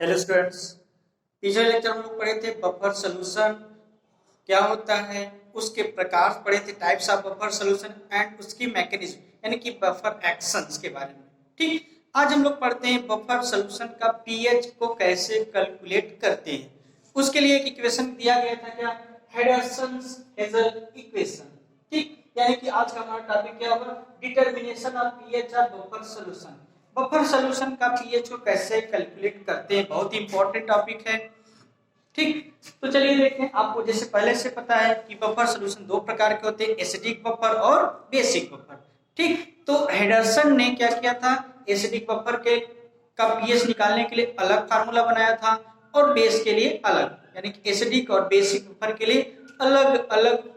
Hello students, पिछले lecture हम लोग पढ़े थे बफर सॉल्यूशन क्या होता है, उसके प्रकार पढ़े थे, types of buffer solution and उसकी मैकेनिज्म यानी कि बफर एक्शंस के बारे में। ठीक, आज हम लोग पढ़ते हैं बफर सॉल्यूशन का पीएच को कैसे कैलकुलेट करते हैं। उसके लिए एक इक्वेशन दिया गया था, क्या, हेडरसन-हेजल इक्वेशन। ठीक, यानी कि आज का हमारा टॉपिक क्या होगा, determination of pH of buffer solution. Buffer solution का पीएच को कैसे कैलकुलेट करते हैं, बहुत ही इंपॉर्टेंट टॉपिक है। ठीक, तो चलिए देखते हैं। आपको जैसे पहले से पता है कि बफर सॉल्यूशन दो प्रकार के होते हैं, एसिडिक बफर और बेसिक बफर। ठीक, तो हेडरसन ने क्या किया था, एसिडिक बफर के का पीएच निकालने के लिए अलग फार्मूला बनाया था और बेस के लिए अलग, यानी कि एसिडिक और बेसिक बफर के लिए अलग अलग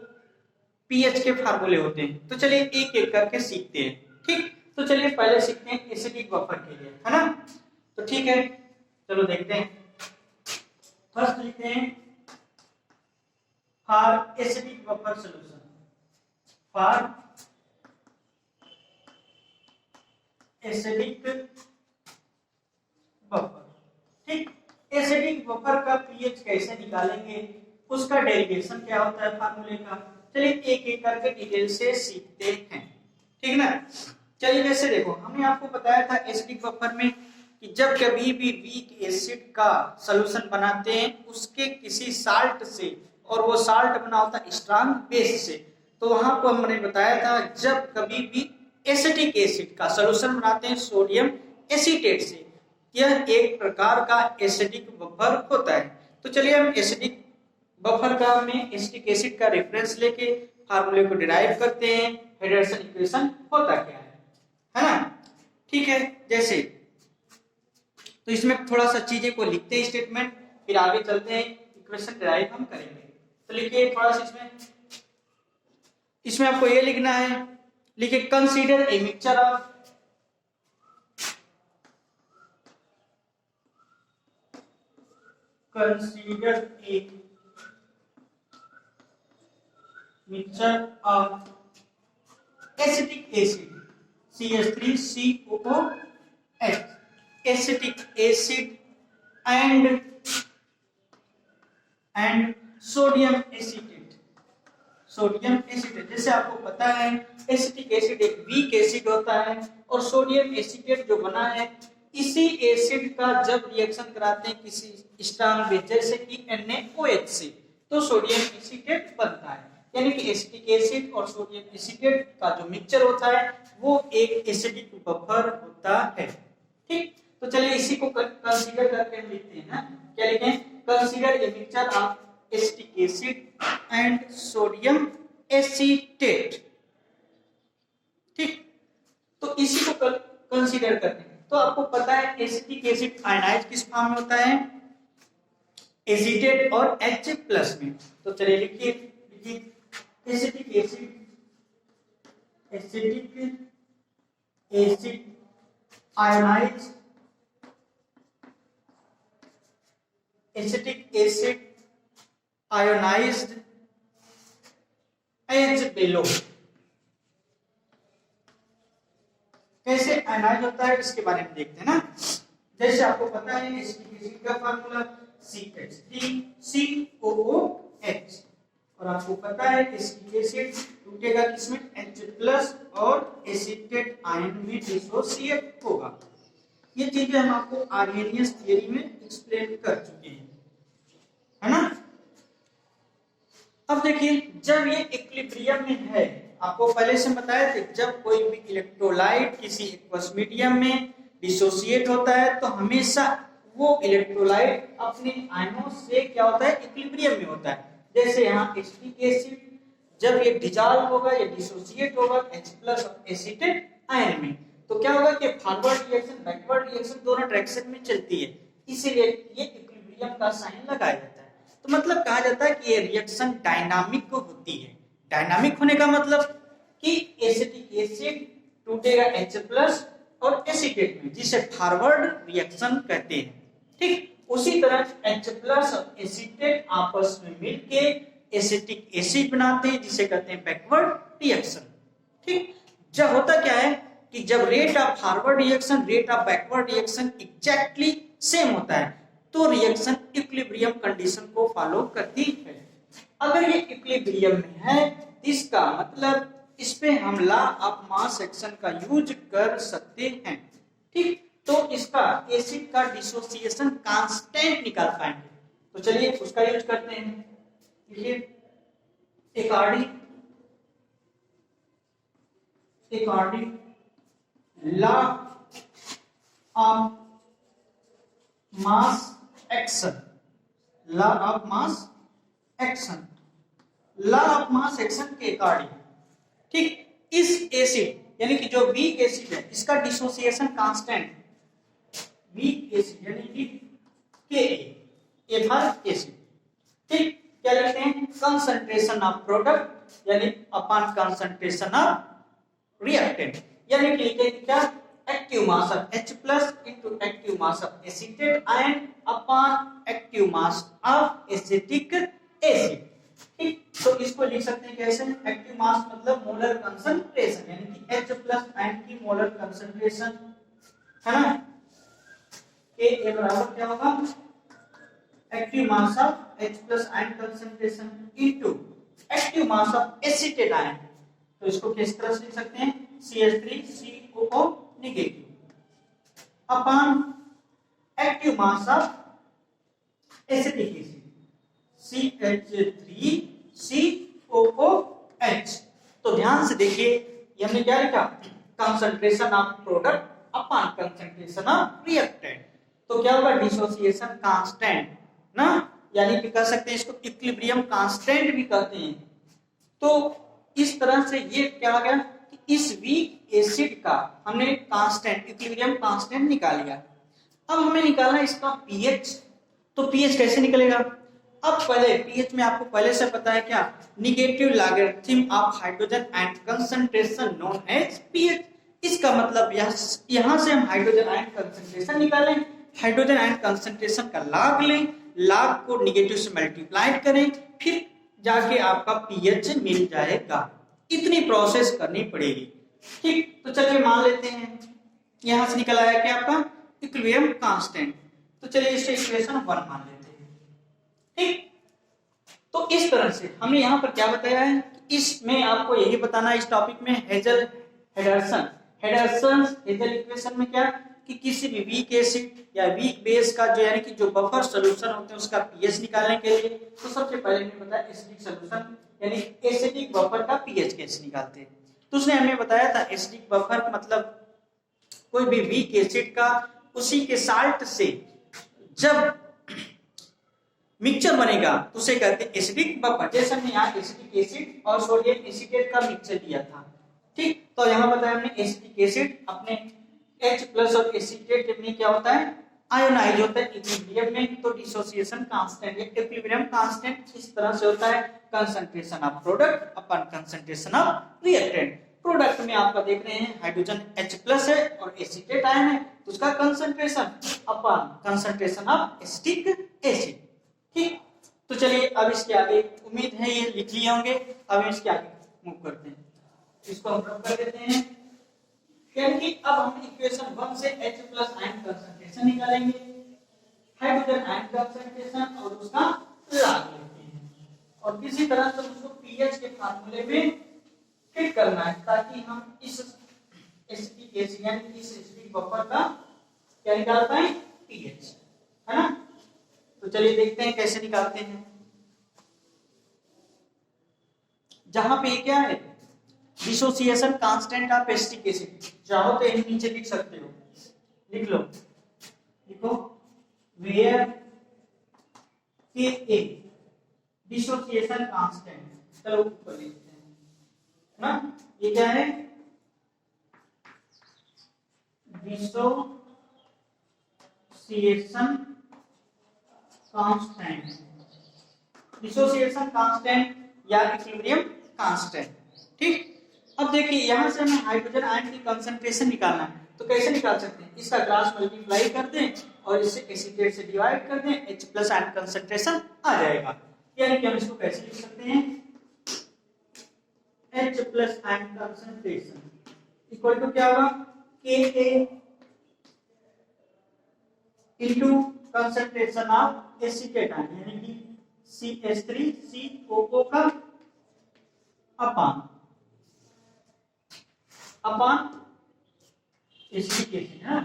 पीएच के फार्मूले होते हैं। तो चलिए एक एक करके सीखते हैं। ठीक, तो चलिए पहले सीखते हैं एसिडिक बफर के लिए, है ना। तो ठीक है, चलो देखते हैं। फर्स्ट लिखते हैं for acidic buffer solution, for acidic buffer. ठीक, एसिडिक बफर का पीएच कैसे निकालेंगे, उसका डेरिवेशन क्या होता है फार्मूले का, चलिए एक एक करके डिटेल से सीखते हैं। ठीक ना। चलिए जैसे देखो, हमने आपको बताया था एसिडिक बफर में कि जब कभी भी वीक एसिड का सॉल्यूशन बनाते हैं उसके किसी साल्ट से, और वो साल्ट बना होता है स्ट्रांग बेस से, तो वहां पर हमने बताया था जब कभी भी एसिटिक एसिड का सॉल्यूशन बनाते हैं सोडियम एसीटेट से, यह एक प्रकार का एसिडिक बफर होता है। तो चलिए हम एसिडिक बफर का में एसिटिक एसिड का रेफरेंस लेके फार्मूले को डिराइव करते हैं। हेडरसन इक्वेशन होता क्या है ना। ठीक है, जैसे तो इसमें थोड़ा सा चीजें को लिखते हैं स्टेटमेंट, फिर आगे चलते हैं इक्वेशन डिराइव हम करेंगे। तो लिखिए थोड़ा सा इसमें आपको ये लिखना है, लिखिए consider a mixture of consider a mixture of acetic acid CH3COOH, acetic acid and sodium acetate। Sodium acetate, जैसे आपको पता है एसिटिक एसिड एक वीक एसिड होता है और सोडियम एसीटेट जो बना है इसी एसिड का जब रिएक्शन कराते हैं किसी स्ट्रांग बेस जैसे कि NaOH से, तो सोडियम एसीटेट बनता है। यानी कि एसिटिक एसिड और सोडियम एसीटेट का जो मिक्सचर होता है वो एक एसिडिक बफर होता है। ठीक, तो चलिए इसी को कंसीडर करके हम लिखते हैं ना, क्या लिखें, consider a mixture of acetic acid and sodium acetate. ठीक, तो इसी को कंसीडर करते हैं। तो आपको पता है एसिटिक एसिड आयनाइज किस फॉर्म में होता है, एसीटेट और H प्लस में। तो चलिए लिखिए acetic acid ionise, acetic acid ionised as below. कैसे आयोनाइज होता है इसके बारे में देखते हैं ना। जैसे आपको पता है एसिटिक एसिड का फार्मूला CH3COOH, और आपको पता है एसिटिक एसिड टूटेगा किसमें, H+ और एसीटेट आयन में डिसोसिएट होगा। ये चीजें हम आपको आर्हेनियस थ्योरी में एक्सप्लेन कर चुके हैं, है ना। अब देखिए जब ये इक्विलिब्रियम में है, आपको पहले से बताया था जब कोई भी इलेक्ट्रोलाइट किसी एक्वस मीडियम में डिसोसिएट होता है तो हमेशा वो इलेक्ट्रोलाइट अपने आयनों से क्या होता है, इक्विलिब्रियम में होता है। जैसे यहाँ एसिटिक एसिड जब ये डिसॉल्व होगा या डिसोसिएट होगा H+ और एसीटेट आयन में, तो क्या होगा कि फॉरवर्ड रिएक्शन बैकवर्ड रिएक्शन दोनों डायरेक्शन में चलती है, इसीलिए ये इक्विलिब्रियम का साइन लगाया जाता है। तो मतलब कहा जाता है कि ये रिएक्शन डायनामिक होती है। डायनामिक होने का मतलब कि एसिटिक एसिड टूटेगा H+ और एसीटेट में, जिसे फॉरवर्ड रिएक्शन कहते हैं। ठीक, उसी तरह H+ और एसीटेट आपस में मिलके एसिटिक एसिड बनाते हैं जिसे कहते हैं बैकवर्ड रिएक्शन। ठीक, जब होता क्या है कि जब rate of forward reaction rate of backward reaction exactly same होता है, तो रिएक्शन इक्विलिब्रियम कंडीशन को फॉलो करती है। अगर ये इक्विलिब्रियम में है इसका मतलब इस पे हम लॉ ऑफ मास एक्शन का यूज कर सकते हैं। ठीक, तो इसका एसिड का डिसोसिएशन कांस्टेंट निकाल पाएंगे। तो चलिए उसका यूज करते हैं। देखिए according law of mass action, law of mass action, law of mass action के अकॉर्डिंग, ठीक, इस एसिड यानी कि जो वीक एसिड है इसका डिसोसिएशन कांस्टेंट, वीक एसिड यानी कि के एथर एसिड, ठीक, क्या लिखते हैं कंसंट्रेशन ऑफ प्रोडक्ट यानी अपॉन कंसंट्रेशन ऑफ रिएक्टेंट, यानी कि लिखते हैं क्या active mass of H plus into active mass of acetate ion upon active mass of acetic acid. ठीक, तो इसको लिख सकते हैं कैसे, एक्टिव मास मतलब मोलर कंसंट्रेशन यानी कि H प्लस आयन की मोलर कंसंट्रेशन है ना, के बराबर क्या होगा active mass of H plus ion concentration into active mass of acetate ion. तो इसको किस तरह से लिख सकते हैं CH3COO negative upon active mass of acetic acid CH3COOH। तो ध्यान से देखिए ये हमने क्या लिखा concentration of product upon concentration of reactant. तो क्या होगा डिसोसिएशन कांस्टेंट ना, यानी कि कह सकते हैं इसको इक्विलिब्रियम कांस्टेंट भी कहते हैं। तो इस तरह से ये क्या हो गया कि इस वीक एसिड का हमने कांस्टेंट इक्विलिब्रियम कांस्टेंट निकाल लिया। अब हमें निकालना इसका पीएच। तो पीएच कैसे निकलेगा, अब पहले पीएच में आपको पहले से पता है क्या negative logarithm of hydrogen and concentration known as pH. इसका मतलब यहां से हम हाइड्रोजन आयन कंसंट्रेशन निकालें, हाइड्रोजन आयन कंसंट्रेशन का लॉग लें, लॉग को नेगेटिव से मल्टीप्लाई करें, फिर जाके आपका पीएच मिल जाएगा। इतनी प्रोसेस करनी पड़ेगी। ठीक, तो चलिए मान लेते हैं यहां से निकल आया क्या आपका इक्विलिब्रियम कांस्टेंट। तो चलिए इसे इक्वेशन 1 मान लेते हैं। ठीक, तो इस तरह से हमने यहां पर क्या बताया है कि इसमें आपको यही बताना है इस टॉपिक में हेडरसन इक्वेशन में क्या कि किसी भी वीक एसिड या वीक बेस का जो यानी कि जो बफर सॉल्यूशन होते हैं उसका पीएच निकालने के लिए तो सबसे पहले हमने बताया एसिडिक सॉल्यूशन यानी एसिडिक बफर का पीएच कैसे निकालते हैं। तो उसने हमें बताया था एसिडिक बफर मतलब कोई भी वीक एसिड का उसी के साल्ट से जब मिक्सचर बनेगा तो उसे कहते हैं एसिडिक बफर। जैसे हमने यहाँ एसिडिक एसिड और सोडियम एसीटेट का मिक्सचर लिया था। ठीक, तो यहाँ बताया हमने एसिडिक एसिड अपने H प्लस और एसीटेट में क्या होता है आयोनाइज होता है इक्विलिब्रियम में। तो डिसोसिएशन कांस्टेंट या इक्विलिब्रियम कांस्टेंट इस तरह से होता है concentration of product upon concentration of reactant. Product में आपका देख रहे हैं हाइड्रोजन H प्लस है और एसीटेट आयन है तो उसका concentration upon concentration of acetic acid. ठीक, तो चलिए अब इसके आगे उम्मीद है ये लिख लिए होंगे। अब इसके आगे मूव करते हैं, इसको हम रब कर देते हैं क्योंकि अब हम इक्वेशन 1 से H प्लस आयन कंसंट्रेशन निकालेंगे, हाइड्रोजन आयन कंसंट्रेशन और उसका लॉग लेते हैं और किसी तरह से उसको पीएच के फार्मूले में फिट करना है ताकि हम इस एसिडिक एसिड यानी इस एसिडिक बफर का क्या निकाल पाए पीएच, है ना। तो चलिए देखते हैं कैसे निकालते हैं। जहां पे क्या है dissociation constant of acetic acid, चाहो तो यही नीचे लिख सकते हो, लिख लो, लिखो वेयर के डिसोसिएशन कांस्टेंट। चलो ऊपर लिखते हैं ना, ये क्या है डिसोसिएशन कांस्टेंट, डिसोसिएशन कांस्टेंट या इक्विलिब्रियम कांस्टेंट। ठीक, अब देखिए यहां से हमें हाइड्रोजन आयन की कंसंट्रेशन निकालना है तो कैसे निकाल सकते हैं, इसका क्रॉस मल्टीप्लाई कर दें और इसे एसीटेट से डिवाइड कर दें, H प्लस आयन कंसंट्रेशन आ जाएगा। यानी कि हम इसको कैसे लिख सकते हैं H plus ion concentration equal to क्या होगा Ka into concentration of acetate ion यानी कि CH3COO का अपान एसिटिक एसिड है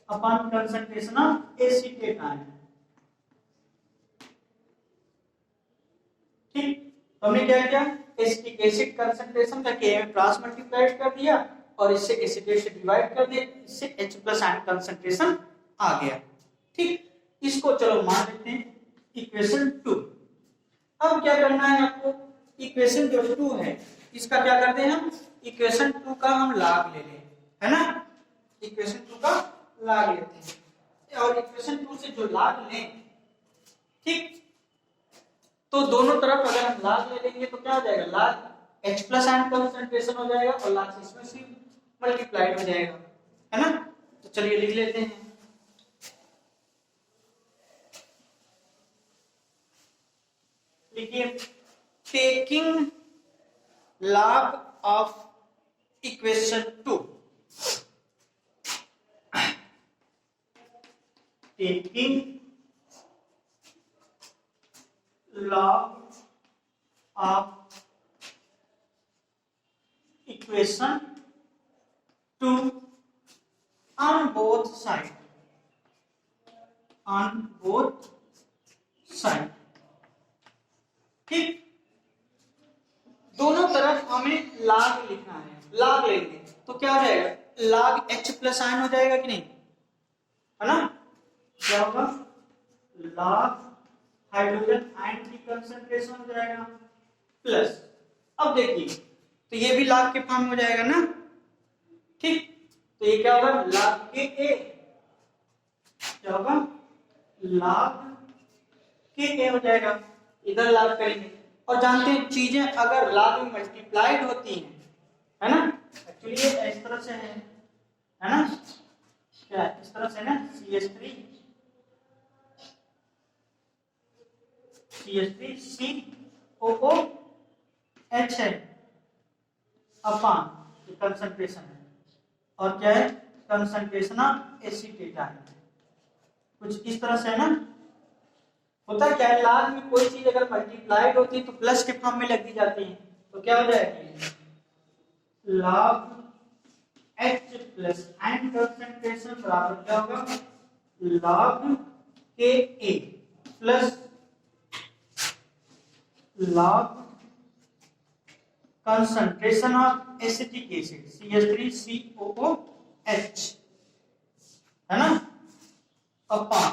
upon concentration of acetate ion. ठीक, तो हमने क्या किया, एसिटिक एसिड कंसंट्रेशन का Ka में क्रॉस मल्टीप्लाइड कर दिया और इससे एसीटेट से डिवाइड कर दिया, इससे H+ आयन कंसंट्रेशन आ गया। ठीक, इसको चलो मान लेते हैं इक्वेशन 2। अब क्या करना है आपको, इक्वेशन जो 2 है इसका क्या करते हैं हम, इक्वेशन 2 का हम लॉग ले लें, है ना, इक्वेशन 2 का लॉग लेते हैं और इक्वेशन 2 से जो लॉग लें, ठीक, तो दोनों तरफ अगर हम लॉग ले लेंगे तो क्या हो जाएगा, लॉग H+ आयन कंसंट्रेशन हो जाएगा और लॉग से इसमें से मल्टीप्लाइड हो जाएगा, है ना। तो चलिए लिख लेते हैं, लिखिए taking log of equation 2, taking log of equation 2 on both sides, ठीक, दोनों तरफ हमें log लिखना है, log लेंगे तो क्या हो जाएगा, log H+ आयन हो जाएगा कि नहीं, है ना, क्या होगा, log हाइड्रोजन आयन की कंसंट्रेशन हो जाएगा प्लस, अब देखिए तो ये भी log के फॉर्म में हो जाएगा ना, ठीक, तो ये क्या होगा, log Ka, क्या होगा, log Ka हो जाएगा, इधर log करेंगे और जानते हैं चीजें अगर log में मल्टीप्लाइड होती हैं, है ना, एक्चुअली ये इस तरह से है ना, क्या इस तरह से ना, CH3COOH है अपान कंसंट्रेशन है और क्या है, कंसंट्रेशन ऑफ एसीटेट आयन, कुछ इस तरह से है ना। होता क्या है, log में कोई चीज अगर मल्टीप्लाइड होती है तो प्लस के फॉर्म में लग दी जाती है, तो क्या हो जाएगी, log H+ आयन कंसंट्रेशन बराबर क्या होगा, log Ka plus log concentration of acetic acid CH3COOH, है ना, upon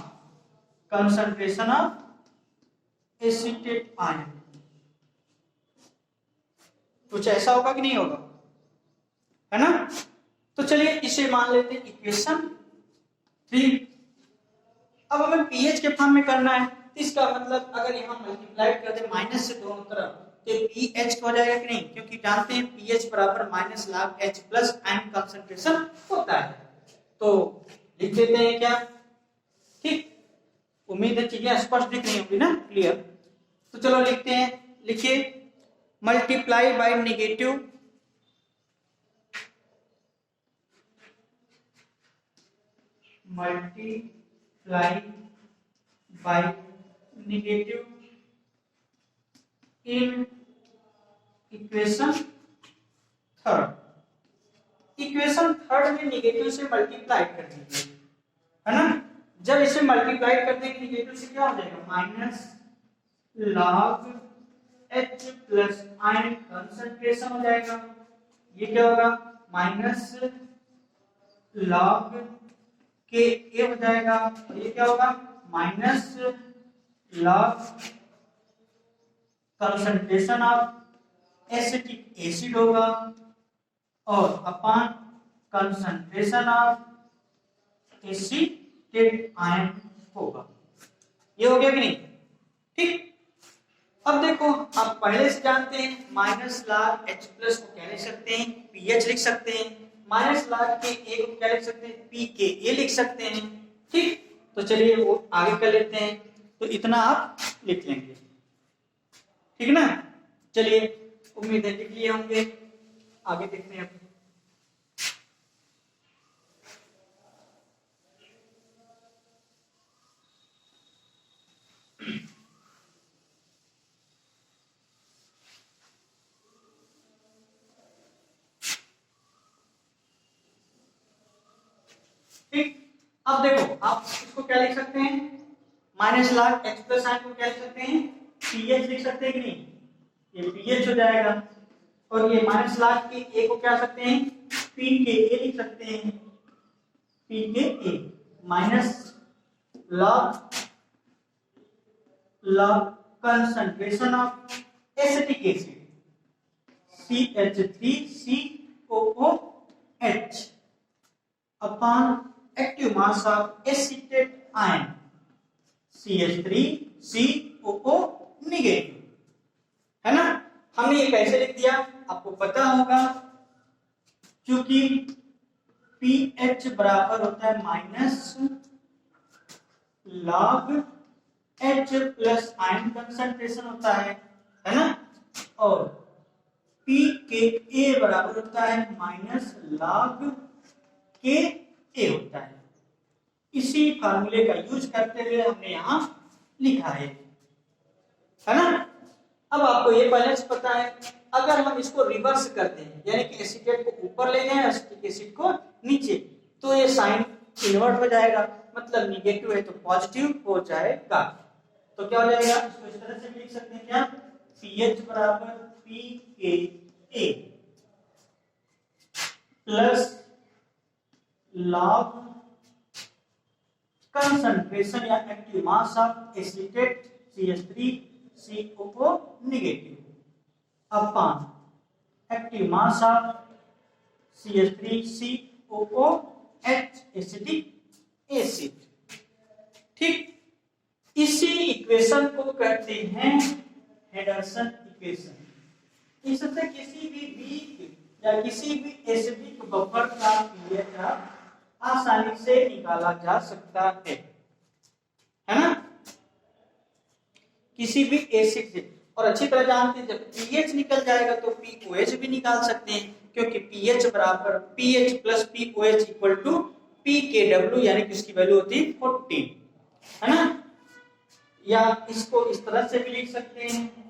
concentration of acetate ion, कुछ ऐसा होगा कि नहीं होगा, है ना। तो चलिए इसे मान लेते हैं इक्वेशन 3। अब हमें पीएच के फॉर्म में करना है, इसका मतलब अगर यहाँ मल्टीप्लाई कर दे माइनस से दोनों तरफ तो पीएच हो जाएगा कि नहीं, क्योंकि जानते हैं पीएच बराबर minus log H+ ion concentration होता है। तो लिख देते हैं क्या, ठीक, उम्मीद है चीजें स्पष्ट दिख रही होंगी ना, क्लियर। तो चलो लिखते हैं, लिखिए multiply by negative in equation third, equation third में नेगेटिव से मल्टीप्लाई कर दीजिए, है ना। जब इसे मल्टीप्लाई कर देंगे नेगेटिव से क्या हो जाएगा, minus log H+ ion concentration हो जाएगा, ये क्या होगा, माइनस log Ka हो जाएगा, ये क्या होगा, minus log concentration of acetic acid होगा और upon concentration of acetate ion होगा, ये हो गया कि नहीं, ठीक। अब देखो आप पहले से जानते हैं माइनस log H+ को क्या लिख सकते हैं, पीएच लिख सकते हैं, माइनस log Ka को क्या लिख सकते हैं, pKa लिख सकते हैं, ठीक। तो चलिए वो आगे कर लेते हैं, तो इतना आप लिख लेंगे, ठीक ना। चलिए उम्मीद है लिख लिए होंगे, आगे देखते हैं। ठीक, अब देखो आप इसको क्या लिख सकते हैं, minus log h plus ion को क्या लिख सकते हैं, pH लिख सकते हैं कि नहीं, ये pH हो जाएगा। और ये माइनस log के a को क्या सकते हैं, p के a लिख सकते हैं, p के a minus log concentration of acetic acid CH3COOH upon active mass of acetate ion CH3COO negative, है ना। हमने ये कैसे लिख दिया आपको पता होगा, क्योंकि pH बराबर होता है minus log H plus ion concentration होता है ना, और P के A बराबर होता है माइनस log के A होता है। इसी फार्मूले का यूज करते हुए हमने यहाँ लिखा है ना। अब आपको ये पहले से पता है, अगर हम इसको रिवर्स करते हैं यानी कि एसीटेट को ऊपर ले जाएं एसिटिक एसिड को नीचे, तो ये साइन इन्वर्ट हो जाएगा, मतलब निगेटिव है तो पॉजिटिव हो जाएगा। तो क्या हो जाएगा, इसको इस तरह से लिख सकते हैं क्या, pH बराबर pKa प्लस log कंसंट्रेशन या active mass of acetate CH3COO negative upon active mass of CH3COOH acetic acid. ठीक, इसी इक्वेशन को कहते हैं हेडरसन इक्वेशन। इससे किसी भी वीक या किसी भी एसिडिक बफर का pH आसानी से निकाला जा सकता है ना, किसी भी एसिड से। और अच्छी तरह जानते हैं जब pH निकल जाएगा तो pOH भी निकाल सकते हैं, क्योंकि pH बराबर pH plus pOH equal to pKw, यानी कि इसकी वैल्यू होती है 14, है ना। या इसको इस तरह से भी लिख सकते हैं,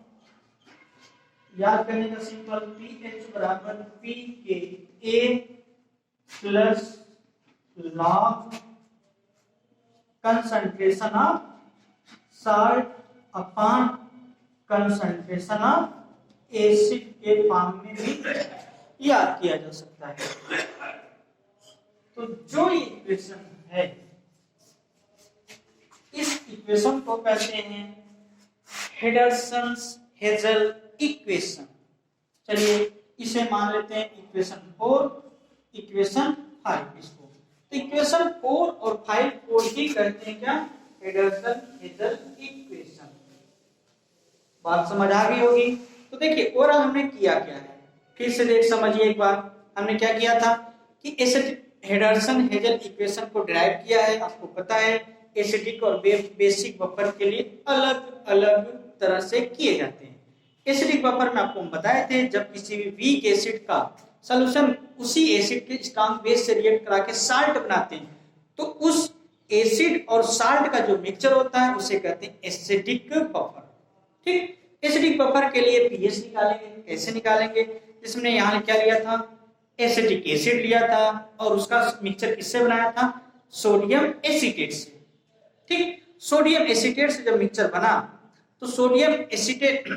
याद करने का सिंपल, pH बराबर pKa plus log concentration of salt upon concentration of acid के फॉर्म में भी याद किया जा सकता है। तो जो इक्वेशन है, इस इक्वेशन को कहते हैं हेडरसन-हेजल इक्वेशन। चलिए इसे मान लेते हैं इक्वेशन 4, इक्वेशन 5 इसको। तो इक्वेशन 4 और 5 को ही कहते हैं क्या, हेडरसन-हेजल इक्वेशन। बात समझ आ गई होगी। तो देखिए और हमने किया क्या है, फिर से देख समझिए एक बार। हमने क्या किया था कि हेडरसन-हेजल इक्वेशन को डिराइव किया है। आपको पता है एसिडिक और बेसिक बफर के लिए अलग अलग तरह से किए जाते हैं। एसिडिक बफर में आपको बताए थे, जब किसी भी वीक एसिड का सॉल्यूशन उसी एसिड के स्ट्रॉन्ग बेस से रिएक्ट करा के साल्ट बनाते हैं, तो उस एसिड और साल्ट का जो मिक्सचर होता है उसे कहते हैं एसिडिक बफर। ठीक, एसिडिक बफर के लिए pH निकालेंगे। कैसे निकालेंगे, जिसमें यहाँ क्या लिया था, एसिटिक एसिड लिया था और उसका मिक्सचर किससे बनाया था, सोडियम एसीटेट से। ठीक, सोडियम एसीटेट से जब मिक्सचर बना तो सोडियम एसीटेट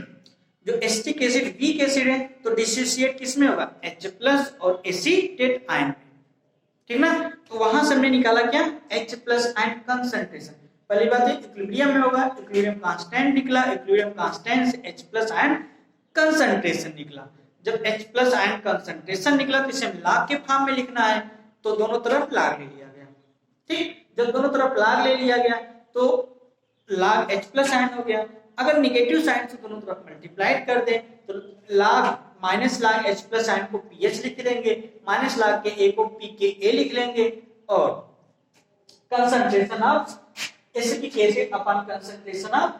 जो एसिटिक एसिड वीक एसिड है तो डिसोसिएट किसमें होगा, H प्लस और एसीटेट आयन में। ठीक ना, तो वहां से हमने निकाला क्या, H प्लस आयन कंसंट्रेशन। पहली बात है इक्विलिब्रियम में होगा, इक्विलिब्रियम कांस्टेंट निकला, इक्विलिब्रियम कांस्टेंट से H प्लस आयन कंसंट्रेशन निकला। जब H प्लस आयन कंसंट्रेशन निकला तो इसे log के फॉर्म में लिखना है, तो दोनों तरफ log ले लिया गया। ठीक, जब दोनों तरफ log ले लिया गया तो log H प्लस आयन हो गया। अगर निगेटिव साइन से दोनों तरफ मल्टीप्लाई कर दें तो log minus log H plus ion को pH लिख देंगे, माइनस log के A को pKa लिख लेंगे, और concentration of acetic acid upon concentration of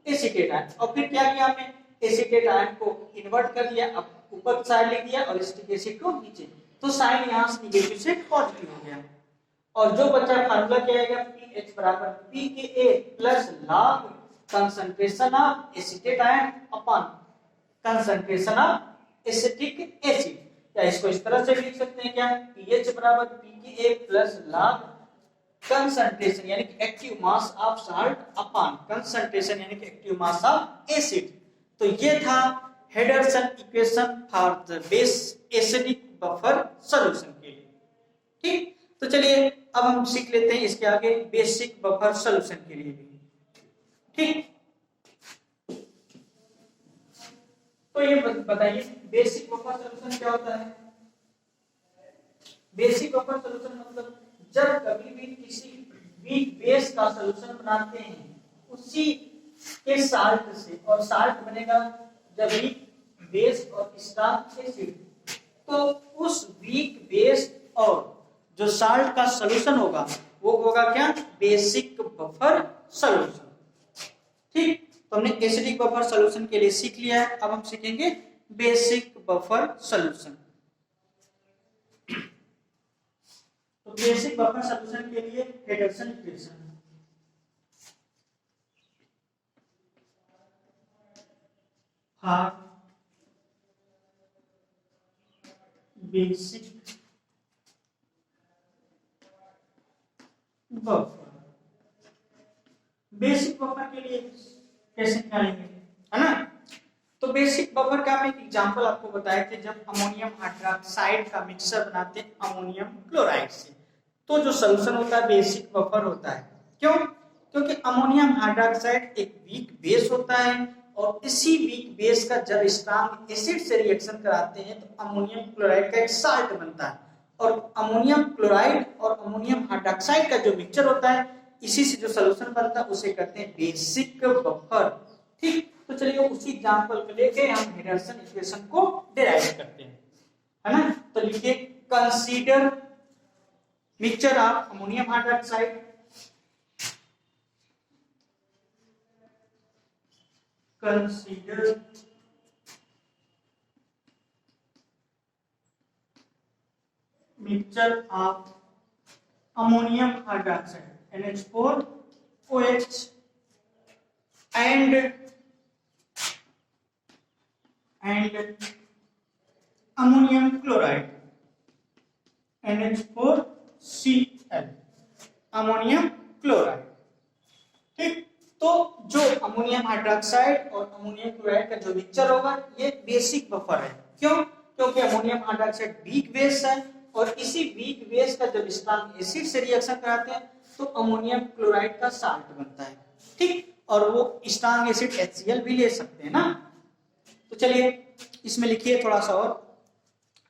acetate ion. और फिर क्या किया हमने, एसीटेट आयन को इन्वर्ट कर दिया, अब ऊपर साइड लिख दिया और एसिटिक एसिड को नीचे, तो साइन यहां से निगेटिव से पॉजिटिव हो गया। और जो बचा फार्मूला क्या आएगा, pH बराबर pKa plus log concentration of acetate ion upon concentration of acetic acid. या इसको इस तरह से लिख सकते हैं क्या, pH बराबर pKa प्लस log कंसंट्रेशन यानी कि active mass of salt upon concentration यानी कि एक्टिव मास ऑफ एसिड। तो ये था Henderson equation for the base acidic buffer solution के लिए। ठीक, तो चलिए अब हम सीख लेते हैं इसके आगे बेसिक बफर सॉल्यूशन के लिए भी। ठीक, तो ये बताइए बेसिक बफर सॉल्यूशन क्या होता है। बेसिक बफर सॉल्यूशन मतलब जब कभी भी किसी वीक बेस का सॉल्यूशन बनाते हैं उसी के साल्ट से, और साल्ट बनेगा जब वीक बेस और स्ट्रांग एसिड, तो उस वीक बेस और जो साल्ट का सॉल्यूशन होगा वो होगा क्या, बेसिक बफर सॉल्यूशन। ठीक, तो हमने एसिडिक बफर सॉल्यूशन के लिए सीख लिया है, अब हम सीखेंगे बेसिक बफर सॉल्यूशन। तो बेसिक बफर सॉल्यूशन के लिए Henderson equation basic buffer, basic buffer के लिए कैसे निकालेंगे, है ना। तो बेसिक बफर का हम एक एग्जांपल आपको बताए थे, जब अमोनियम हाइड्रोक्साइड का मिक्सर बनाते हैं अमोनियम क्लोराइड से, तो जो सॉल्यूशन होता है बेसिक बफर होता है। क्यों, क्योंकि अमोनियम हाइड्रोक्साइड एक वीक बेस होता है और इसी वीक बेस का जब स्ट्रांग एसिड से रिएक्शन कराते हैं तो अमोनियम क्लोराइड का एक साल्ट बनता है, और अमोनियम क्लोराइड और अमोनियम हाइड्रोक्साइड का जो मिक्सचर होता है इसी से जो सॉल्यूशन बनता है उसे कहते हैं बेसिक बफर। ठीक, तो चलिए उसी एग्जांपल को लेके हम हेडरसन इक्वेशन को डिराइव करते हैं, है ना। तो लिखिए consider mixture of ammonium hydroxide consider mixture of ammonium hydroxide NH4 OH and ammonium chloride NH4 Cl ammonium chloride. ठीक, तो जो अमोनियम हाइड्रोक्साइड और अमोनियम क्लोराइड का जो मिक्सचर होगा ये बेसिक बफर है। क्यों, क्योंकि अमोनियम हाइड्रोक्साइड वीक बेस है और इसी वीक बेस का जब स्ट्रांग एसिड से रिएक्शन कराते हैं तो अमोनियम क्लोराइड का साल्ट बनता है। ठीक, और वो स्ट्रांग एसिड HCl भी ले सकते हैं ना। तो चलिए इसमें लिखिए थोड़ा सा और।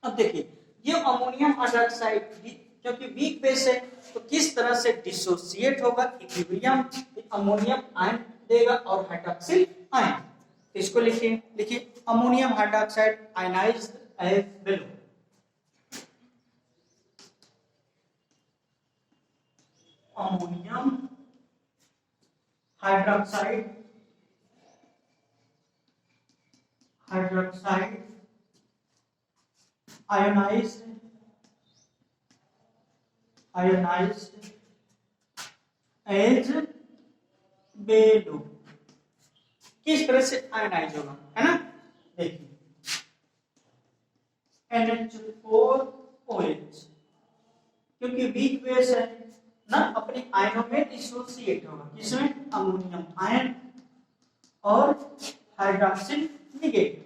अब देखिए ये अमोनियम हाइड्रोक्साइड क्योंकि वीक बेस है तो किस तरह से डिसोसिएट होगा, इक्विलिब्रियम अमोनियम आयन देगा और हाइड्रोक्सिल आयन। तो इसको लिखिए ammonium hydroxide ionized as below. Ammonium hydroxide ionized as below. किस तरह से आयनाइज होगा, है ना। देखिए NH4OH क्योंकि वीक बेस है ना, अपने आयनों में डिसोसिएट होगा, किसमें, अमोनियम आयन और हाइड्रोक्सिल नेगेटिव।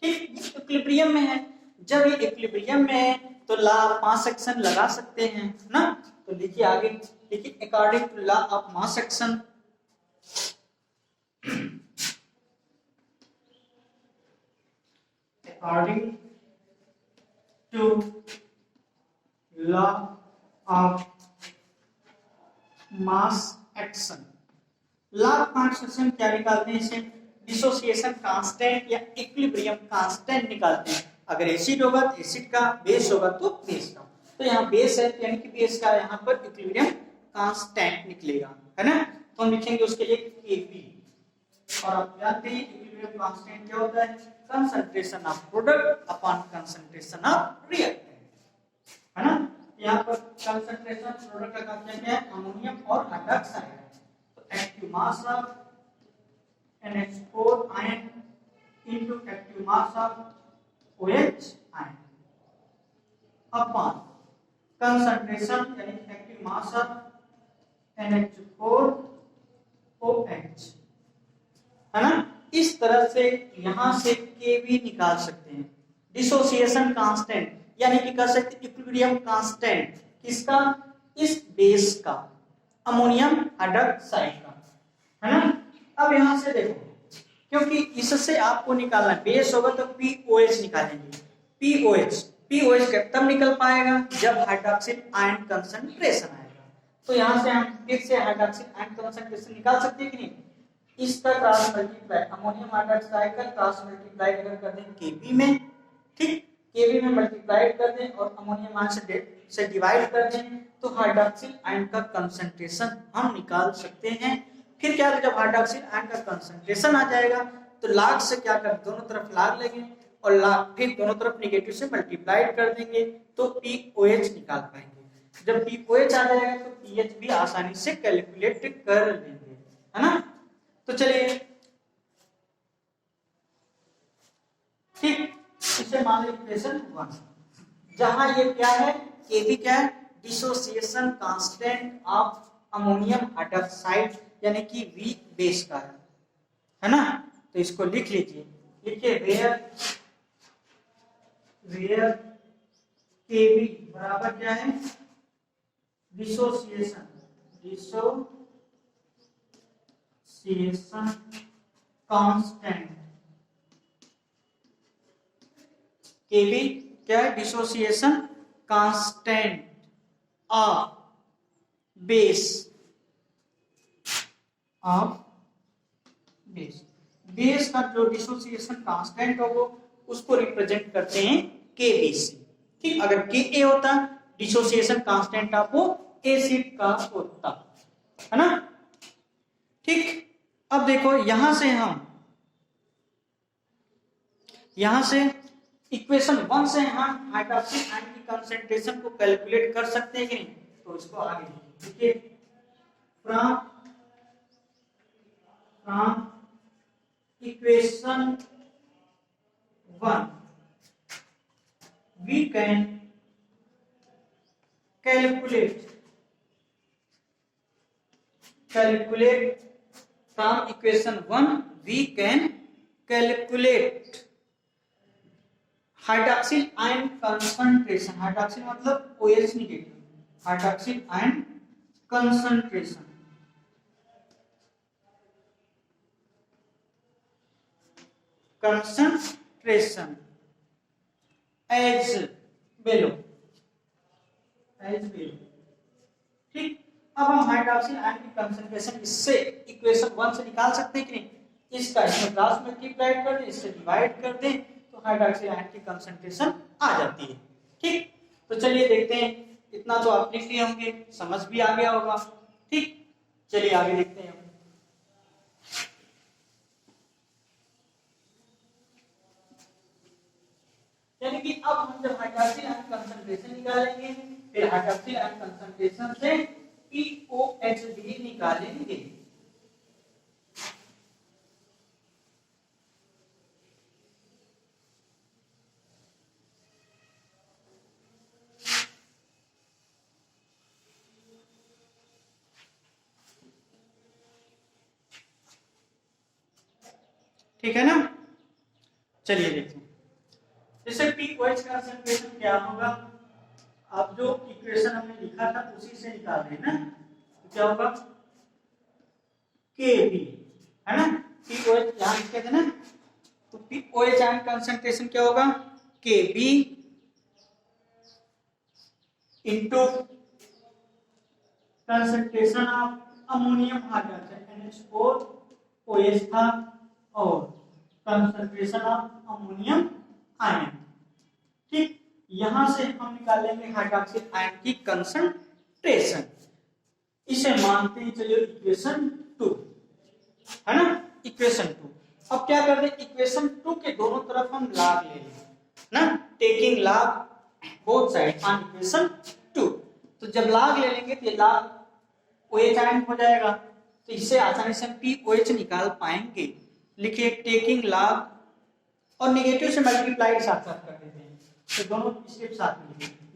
ठीक, इक्विलिब्रियम में है, जब ये इक्विलिब्रियम में है तो लॉ ऑफ मास एक्शन लगा सकते हैं ना। तो लिखिए आगे, लिखिए according to law of mass action according to law of mass action, law of mass action क्या निकालते हैं, इसे डिसोसिएशन कांस्टेंट या इक्विलिब्रियम कांस्टेंट निकालते हैं। अगर एसिड होगा तो एसिड का, बेस होगा तो बेस का। तो यहाँ बेस है यानी कि बेस का यहाँ पर इक्विलिब्रियम कांस्टेंट निकलेगा, है ना। तो हम लिखेंगे उसके लिए Kb, और आप जानते हैं इक्विलिब्रियम कांस्टेंट क्या होता है, concentration of product upon concentration of reactant, है ना। यहाँ पर कंसंट्रेशन प्रोडक्ट का क्या है, अमोनियम और हाइड्रोक्साइड। तो active mass of NH4 ion into active mass of OH ion upon concentration यानी एक्टिव मास ऑफ NH4OH, है ना। इस तरह से यहां से Kb निकाल सकते हैं। डिसोसिएशन कांस्टेंट यानी कि कर सकते इक्विलिब्रियम कांस्टेंट किसका, इस बेस का, अमोनियम हाइड्रोक्साइड का, है ना। अब यहां से देखो, क्योंकि इससे आपको निकालना बेस होगा तो POH निकालेंगे। POH तब निकल पाएगा जब हाइड्रोक्सिल आयन कंसंट्रेशन आएगा। तो यहां से हम फिर से हाइड्रोक्सिल आयन कंसंट्रेशन निकाल सकते हैं कि नहीं। इसका क्रॉस मल्टीप्लाई अमोनियम हाइड्रोक्साइड का क्रॉस मल्टीप्लाई अगर कर दें Kb में, ठीक, Kb में मल्टीप्लाई कर दें और अमोनियम आयन से डिवाइड कर दें तो हाइड्रोक्सिल आयन का कंसंट्रेशन हम निकाल सकते हैं। फिर क्या, जब हाइड्रोक्सिल आयन का कंसंट्रेशन आ जाएगा तो log से क्या कर, दोनों तरफ log लेंगे और log फिर दोनों तरफ नेगेटिव से मल्टीप्लाई कर देंगे तो POH निकाल पाएंगे। जब POH आ जाएगा तो pH भी आसानी से कैलकुलेट कर लेंगे, है ना। तो चलिए, ठीक, इसे मान लो इक्वेशन 1, जहां ये क्या है, Kb क्या है, dissociation constant of ammonium hydroxide यानी कि V बेस का है ना। तो इसको लिख लीजिए, लिखिए वेयर Kb बराबर क्या है, डिसोसिएशन कांस्टेंट। Kb क्या है, डिसोसिएशन कांस्टेंट ऑफ बेस का जो डिसोसिएशन कांस्टेंट होगा उसको रिप्रेजेंट करते हैं Kb से, ठीक। अगर Ka होता डिसोसिएशन कांस्टेंट ऑफ वो एसिड का होता, है ना, ठीक। अब देखो यहां से इक्वेशन 1 से हम हाइड्रोक्सिल आयन की कंसंट्रेशन को कैलकुलेट कर सकते हैं कि नहीं। तो इसको आगे लिखिए, from equation 1 we can calculate from equation 1 we can calculate hydroxyl ion concentration, hydroxyl मतलब OH negative, hydroxyl ion concentration as below, ठीक। अब हम हाइड्रोक्सिल आयन की कंसंट्रेशन इससे इक्वेशन 1 से निकाल सकते हैं कि नहीं। इसका इसमें क्रॉस मल्टीप्लाई कर दें, इससे डिवाइड कर दें तो हाइड्रोक्सिल आयन की कंसंट्रेशन आ जाती है, ठीक। तो चलिए देखते हैं, इतना तो आप लिख लिए होंगे, समझ भी आ गया होगा, ठीक। चलिए आगे देखते हैं। यानी कि अब हम जब हाइड्रोक्सिल आयन कंसंट्रेशन निकालेंगे फिर हाइड्रोक्सिल आयन कंसंट्रेशन से POH भी निकालेंगे। ठीक है ना। चलिए देखते हैं, जैसे POH कंसंट्रेशन क्या होगा, अब जो इक्वेशन हमने लिखा था उसी से निकाल रहे हैं ना। तो क्या होगा, Kb, है ना, POH यहां लिखे थे ना, तो POH आयन कंसंट्रेशन क्या होगा, Kb into concentration of ammonium hydroxide NH4OH था और कंसंट्रेशन ऑफ अमोनियम आयन, ठीक। यहां से हम निकालेंगे हाइड्रोक्सिल आयन की कंसंट्रेशन, इसे मानते हैं चलिए इक्वेशन 2, है ना, इक्वेशन 2। अब क्या कर दें, इक्वेशन 2 के दोनों तरफ हम log ले लें ना, taking log both side on equation 2। तो जब log ले लेंगे तो ये log OH आयन हो जाएगा, तो इससे आसानी से हम POH निकाल पाएंगे। लिखिए टेकिंग log और नेगेटिव से मल्टीप्लाइड साथ साथ कर देते हैं, तो दोनों स्टेप साथ में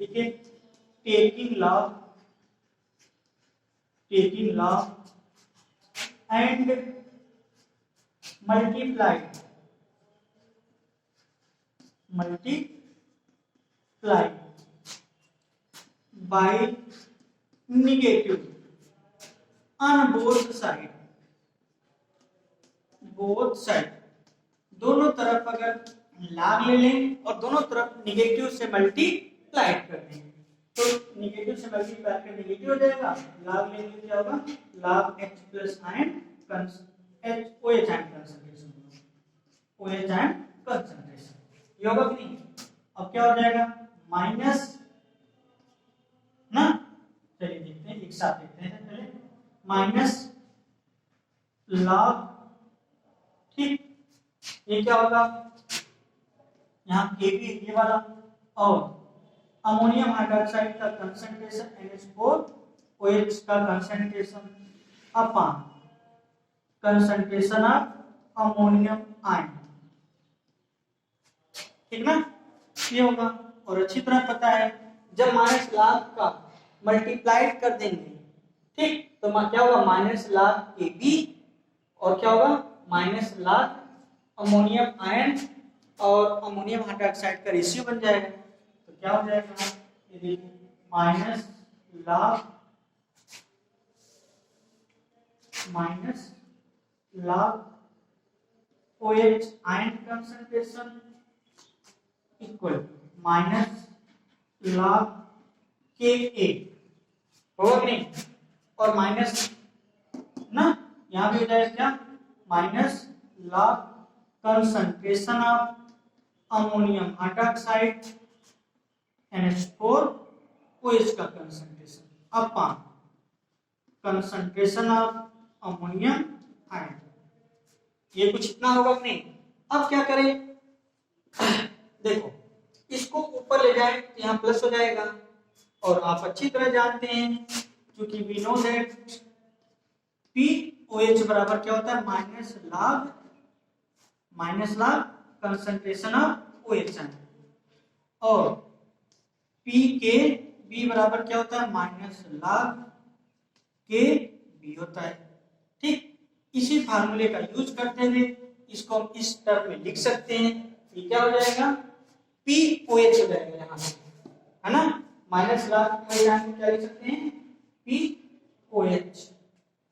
लिखिए, taking log taking log and multiplied by negative on both side, दोनों तरफ अगर log ले लें और दोनों तरफ निगेटिव से मल्टीप्लाई कर दें तो निगेटिव से मल्टीप्लाई कर निगेटिव हो जाएगा, log लेंगे क्या होगा, log h plus ion h OH ion concentration, OH ion concentration, ये होगा कि नहीं। अब क्या हो जाएगा, माइनस ना, चलिए देखते हैं, एक साथ देखते हैं पहले, माइनस log, ठीक, ये क्या होगा, यहाँ Kb ये वाला, और अमोनियम हाइड्रोक्साइड का कंसंट्रेशन NH4OH का concentration upon concentration of ammonium ion, ठीक ना, ये होगा। और अच्छी तरह पता है जब माइनस log का मल्टीप्लाइड कर देंगे, ठीक, तो क्या होगा, माइनस log Kb और क्या होगा, माइनस log अमोनियम आयन और अमोनियम हाइड्रोक्साइड का रेशियो बन जाएगा, तो क्या हो जाएगा, ये देखिए minus log OH ion concentration equal minus log Ka, होगा कि नहीं, और माइनस ना, यहाँ भी हो जाएगा क्या, minus log concentration of ammonium hydroxide NH4OH का concentration upon concentration of ammonium ion, ये कुछ इतना होगा कि नहीं। अब क्या करें, देखो इसको ऊपर ले जाए तो यहाँ प्लस हो जाएगा, और आप अच्छी तरह जानते हैं क्योंकि वी नो दैट POH बराबर क्या होता है, minus log concentration of OH ion, और PKB बराबर क्या होता है, माइनस लॉग KB होता है, ठीक। इसी फार्मूले का यूज करते हुए इसको हम इस टर्म में लिख सकते हैं, ये क्या हो जाएगा, POH हो जाएगा यहाँ से, है ना, माइनस लॉग क्या लिख सकते हैं, POH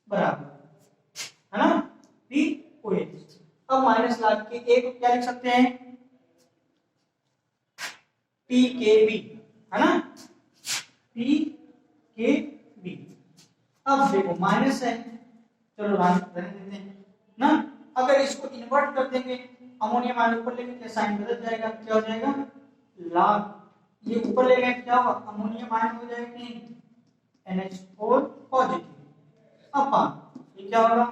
बराबर, है ना, POH। अब माइनस लॉग के एक क्या लिख सकते हैं, PKB, है ना, PKB। अब देखो माइनस है, चलो रहने देते हैं ना, अगर इसको इन्वर्ट कर देंगे, अमोनियम आयन ऊपर लेंगे तो साइन बदल जाएगा, क्या हो जाएगा, लॉग, ये ऊपर ले गए क्या होगा, अमोनियम आयन हो जाएगा कि NH4 पॉजिटिव अपॉन ये क्या होगा,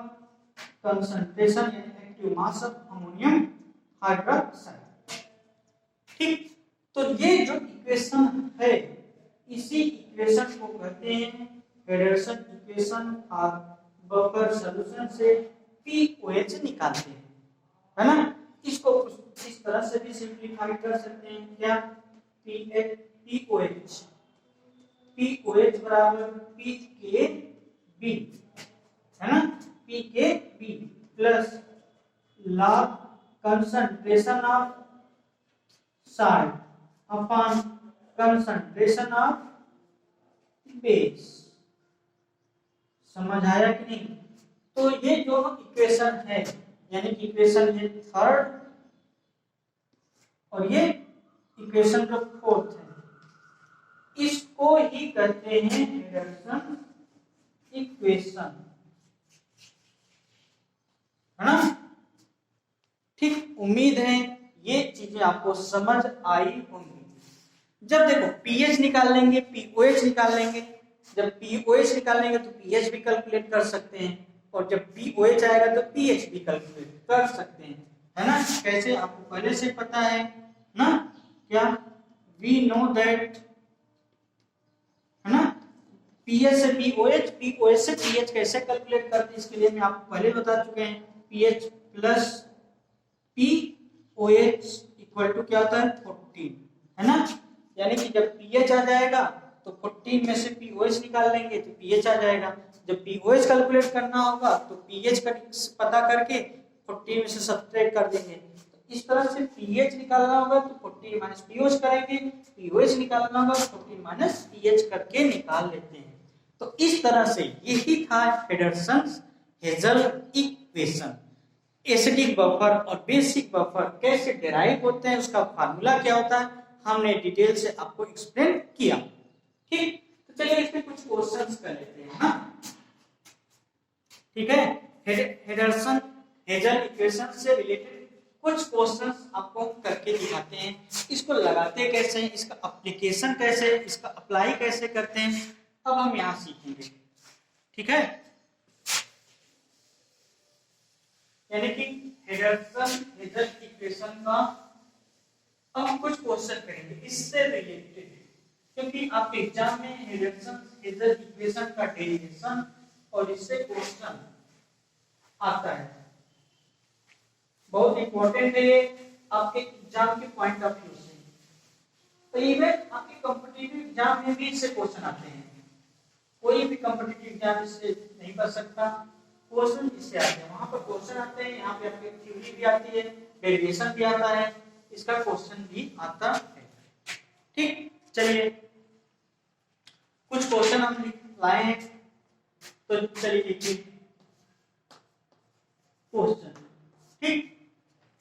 कंसंट्रेशन यानी active mass of ammonium hydroxide, ठीक। तो ये जो इक्वेशन है, इसी इक्वेशन को कहते हैं फेडरसन इक्वेशन और बफर सॉल्यूशन से POH निकालते हैं, है ना। इसको इस तरह से भी सिंपलीफाई कर सकते हैं, क्या, POH बराबर PKB, है ना, PKB plus log concentration of salt upon concentration of base, समझ आया कि नहीं। तो ये जो इक्वेशन है, यानी कि इक्वेशन है थर्ड और ये इक्वेशन जो फोर्थ है, इसको ही कहते हैं रिडक्शन इक्वेशन, है ना, ठीक। उम्मीद है ये चीजें आपको समझ आई होंगी। जब देखो पीएच निकाल लेंगे, पीओएच निकाल लेंगे, जब पीओएच निकाल लेंगे तो पीएच भी कैलकुलेट कर सकते हैं, और जब पीओएच आएगा तो पीएच भी कैलकुलेट कर सकते हैं, है ना। कैसे, आपको पहले से पता है ना, क्या, वी नो दैट, है ना, पीएच से पीओएच, पीओएच से पीएच कैसे कैलकुलेट करते हैं, इसके लिए मैं आपको पहले बता चुके हैं, pH plus pOH equal to क्या होता है, 14, है ना, यानी कि जब पीएच आ जाएगा तो 14 में से पीओएच निकाल लेंगे तो पीएच आ जाएगा, जब पीओएच कैलकुलेट करना होगा तो पीएच का पता करके 40 में से सब्ट्रैक्ट कर देंगे। तो इस तरह से पीएच निकालना होगा तो 40 माइनस पीओएच करेंगे, पीओएच निकालना होगा तो 40 माइनस पीएच करके निकाल लेते हैं। तो इस तरह से यही था फेडरसन-हेजल इक्वेशन। एसिडिक बफर और बेसिक बफर कैसे डिराइव होते हैं, उसका फार्मूला क्या होता है, हमने डिटेल से आपको एक्सप्लेन किया। ठीक, तो चलिए इसमें कुछ क्वेश्चंस कर लेते हैं। हाँ, ठीक है, फेडरसन-हेजल इक्वेशन से रिलेटेड कुछ क्वेश्चंस आपको करके दिखाते हैं। इसको लगाते कैसे हैं, इसका एप्लीकेशन कैसे, इसका अप्लाई कैसे करते हैं, अब हम यहां सीखेंगे। ठीक है, यानी कि फेडरसन-हेजल इक्वेशन का अब हम कुछ क्वेश्चन करेंगे इससे रिलेटेड, क्योंकि आपके एग्जाम में फेडरसन-हेजल इक्वेशन का डेरिवेशन और इससे क्वेश्चन आता है, बहुत इंपॉर्टेंट है आपके एग्जाम के पॉइंट ऑफ व्यू से। तो इवन आपके कॉम्पिटिटिव एग्जाम में भी इससे क्वेश्चन आते हैं, कोई भी कॉम्पिटिटिव एग्जाम इससे नहीं कर सकता, क्वेश्चन इससे आते हैं। वहां पर क्वेश्चन आते हैं, यहाँ पे आपकी थ्योरी भी आती है, डेरिवेशन भी आता है, इसका क्वेश्चन भी आता है। ठीक, चलिए कुछ क्वेश्चन हम लाए हैं, तो चलिए देखिए क्वेश्चन। ठीक,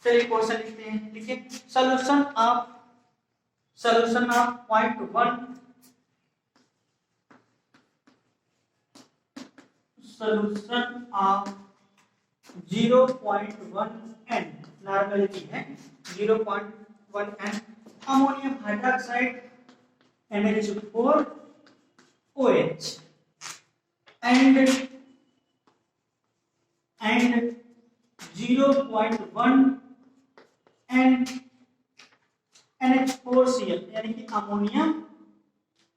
चलिए क्वेश्चन लिखते हैं। देखिए, solution of point 1 solution of 0.1 n normality है 0.1 n ammonium hydroxide NH4 OH and 0.1 n NH4Cl यानी कि अमोनियम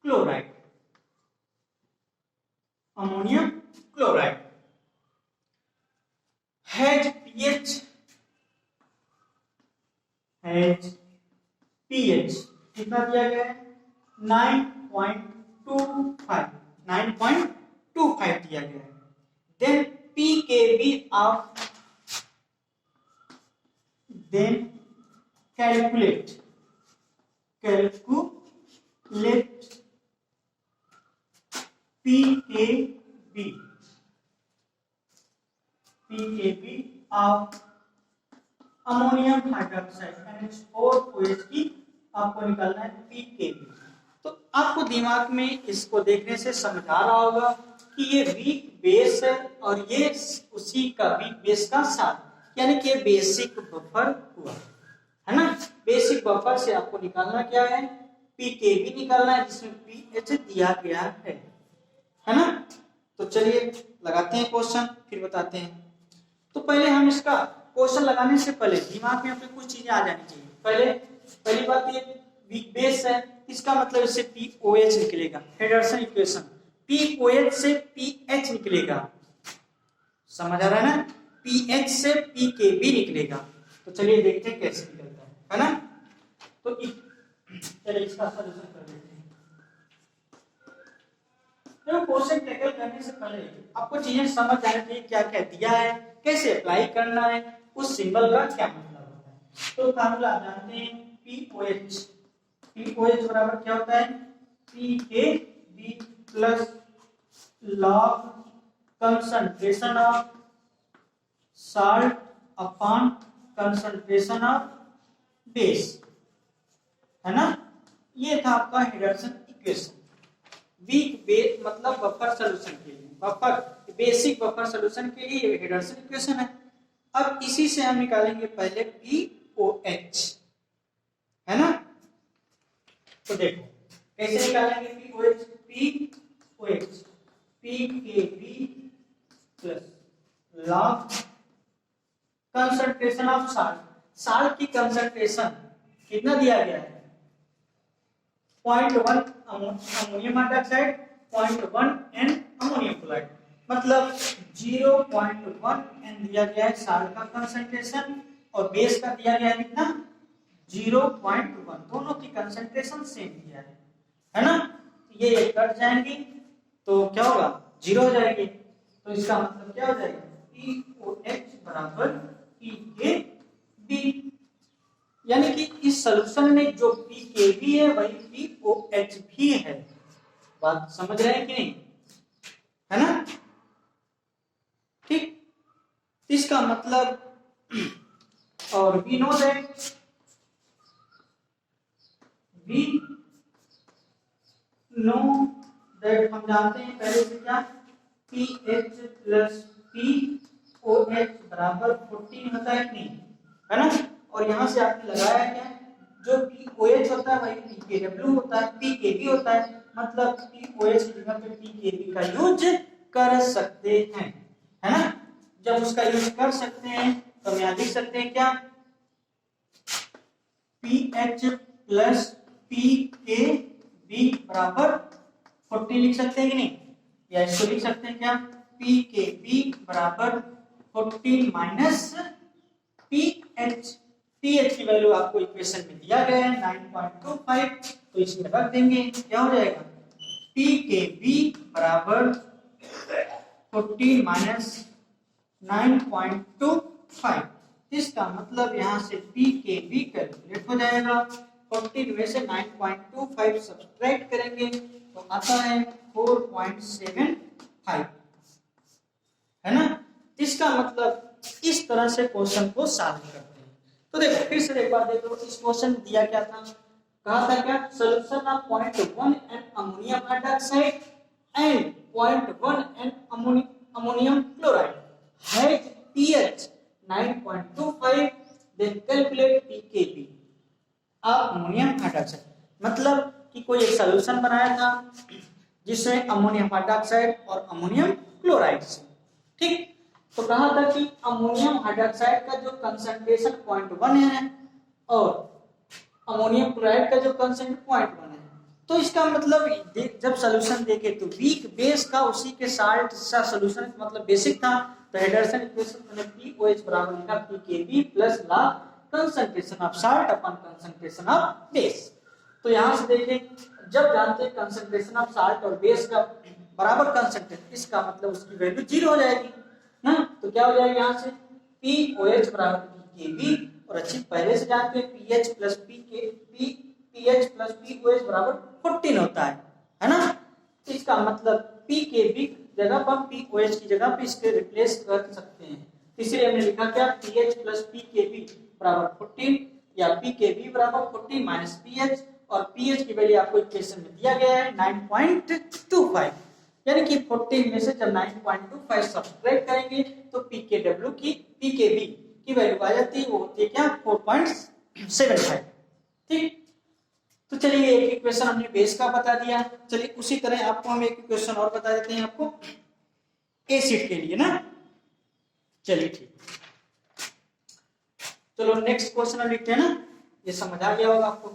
क्लोराइड हैज pH कितना दिया गया है 9.25 दिया गया है। Then pKb of calculate pKb of ammonium hydroxide NH4OH की आपको निकालना है pKb। तो आपको दिमाग में इसको देखने से समझ आ रहा होगा कि ये वीक बेस है और ये उसी का वीक बेस का साथ, यानी कि ये बेसिक बफर हुआ है ना। बेसिक बफर से आपको निकालना क्या है, pKb निकालना है, जिसमें pH दिया गया है ना। तो चलिए लगाते हैं क्वेश्चन, फिर बताते हैं। तो पहले हम इसका क्वेश्चन लगाने से पहले दिमाग में अपने कुछ चीजें आ जानी चाहिए। पहली बात ये वीक बेस है, इसका मतलब इससे POH निकलेगा। फेडरसन इक्वेशन POH से pH निकलेगा, समझ आ रहा है ना, pH से pKb निकलेगा। तो चलिए देखते हैं कैसे निकलता है ना। तो चलिए इसका सॉल्यूशन कर देते हैं। तो क्वेश्चन टैकल करने से पहले आपको चीजें समझ जानी चाहिए, क्या क्या दिया है, कैसे अप्लाई करना है, उस सिंबल का क्या मतलब होता है। तो फार्मूला जानते हैं, POH बराबर क्या होता है, pKb plus log concentration of salt upon concentration of base, है ना। ये था आपका हेडरसन इक्वेशन। वीक बेस मतलब बफर सॉल्यूशन के लिए, बफर बेसिक बफर सॉल्यूशन के लिए हेडरसन इक्वेशन है। अब इसी से हम निकालेंगे पहले POH, है ना। तो देखो कैसे निकालेंगे POH, pKb plus log concentration of salt की कंसंट्रेशन कितना दिया गया है 0.1 ammonium hydroxide 0.1 n ammonium chloride, मतलब 0.1 n दिया गया है साल्ट का कंसंट्रेशन और बेस का दिया गया है कितना 0.1, दोनों की कंसंट्रेशन सेम दिया है ना। ये कट जाएंगी तो क्या होगा, जीरो हो जाएगी। तो इसका मतलब क्या हो जाएगा, POH बराबर PKB। यानी कि इस सॉल्यूशन में जो PKB है वही POH भी है। बात समझ रहे हैं कि नहीं, है ना? ठीक, इसका मतलब और वी नो दैट हम जानते हैं पहले से क्या, PH प्लस POH बराबर 14 होता है कि नहीं, है ना? और यहां से आपने लगाया क्या, जो POH होता है वही PKW होता है, PKB होता है, मतलब POH की जगह पे PKB का यूज कर सकते हैं, है ना? जब उसका यूज कर सकते हैं तो हम यहां लिख सकते हैं क्या, PH प्लस PKB बराबर 40 लिख सकते हैं कि नहीं, या इसको लिख सकते हैं क्या, PKB बराबर 40 माइनस PH। PH की वैल्यू आपको इक्वेशन में दिया गया है 9.25, तो इसमें रख देंगे, क्या हो जाएगा, PKB बराबर 40 माइनस 9.25। इसका मतलब यहाँ से PKB कैलकुलेट हो जाएगा, 40 में से 9.25 सब्ट्रैक्ट करेंगे तो आता है 4.75, है ना? इसका मतलब इस तरह से क्वेश्चन को सॉल्व करते हैं। तो देखो फिर से एक बार देखो, इस क्वेश्चन दिया क्या था, कहा था क्या, solution of 0.1 N ammonium hydroxide and 0.1 N ammonium chloride has pH 9.25, then calculate PKB of ammonium hydroxide. मतलब कि कोई एक सॉल्यूशन बनाया था जिसमें अमोनियम हाइड्रोक्साइड और अमोनियम क्लोराइड से, ठीक? तो कहा था कि अमोनियम हाइड्रोक्साइड का जो कंसंट्रेशन 0.1 है और अमोनियम क्लोराइड का जो कंसंट्रेशन 0.1 है, तो इसका मतलब जब सॉल्यूशन देखे तो वीक बेस का उसी के साल्ट सा सॉल्यूशन मतलब बेसिक था, तो हेडरसन इक्वेशन में POH बराबर लिखा PKB plus log concentration of salt upon concentration of base. तो यहां से देखें, जब जानते हैं कंसंट्रेशन ऑफ साल्ट और बेस का बराबर कंसंट्रेशन, इसका मतलब उसकी वैल्यू 0 हो जाएगी ना, तो क्या हो जाएगा यहाँ से POH बराबर PKB, और अच्छी पहले से जानते हैं PH प्लस POH बराबर 14 होता है ना? इसका मतलब PKB जगह पर POH की जगह पे इसके रिप्लेस कर सकते हैं, इसलिए हमने लिखा क्या, PH प्लस PKB बराबर 14 या PKB बराबर 14 माइनस PH, और PH की वैल्यू आपको इक्वेशन में दिया गया है 9.25, यानी कि 14 में से जब 9.25 सब्ट्रैक्ट करेंगे तो PKB की वैल्यू आ जाती है, वो होती है क्या, 4.75, ठीक? तो चलिए एक इक्वेशन हमने बेस का बता दिया, चलिए उसी तरह आपको हम एक इक्वेशन और बता देते हैं आपको एसिड के लिए ना। चलिए ठीक, चलो नेक्स्ट क्वेश्चन हम लिखते हैं ना, ये समझ आ गया होगा आपको।